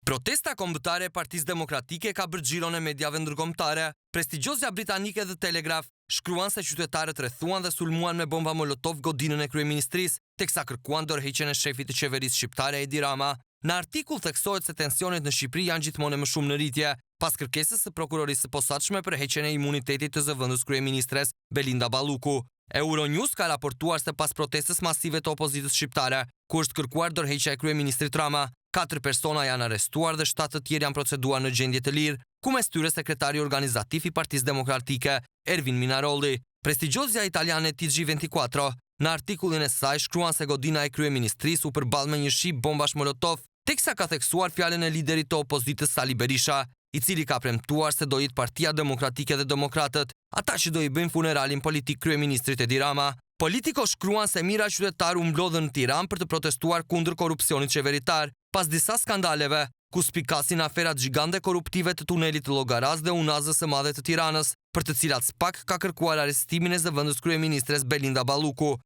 Protesta kombëtare e Partisë Demokratike ka bërë xhiron e mediave ndërkombëtare. Prestigjozja britanike The Telegraph shkruan se qytetarët rrethuan dhe sulmuan me bomba molotov godinën e kryeministrisë, teksa kërkuan dorëheqjen e shefit të qeverisë shqiptare Edi Rama. Në artikull theksohet se tensionet në Shqipëri janë gjithmonë më shumë në rritje, pas kërkesës së prokurorisë së posaçme për heqjen e imunitetit të zëvendës kryeministres Belinda Balluku. Euronews ka raportuar se pas protestës masive të opozitës shqiptare, ku është kërkuar dorëheqja e kryeministrit Rama, 4 persona janë arrestuar dhe 7 të tjerë janë proceduar në gjendje të lirë, ku mes tyre sekretari organizativ i Partisë Demokratike, Ervin Minarolli. Prestigjozja italiane TG24 në artikullin e saj shkruan se godina e kryeministrisë u përball me një ship bombash molotov, teksa ka theksuar fjalën e liderit të opozitës Sali Berisha, i cili ka premtuar se do jetë Partia Demokratike dhe Demokratët, ata që do i bëjnë funeralin politik kryeministrit Edi Rama. Politiko shkruan se mijëra qytetarë u mblodhën në Tiranë për të protestuar kundër korrupsionit qeveritar, pas disa skandaleve, ku spikasin aferat gjigande korruptive të tunelit të Llogaras dhe Unazës së Madhe të Tiranës, për të cilat SPAK ka kërkuar arrestimin e zëvendës kryeministres Belinda Balluku.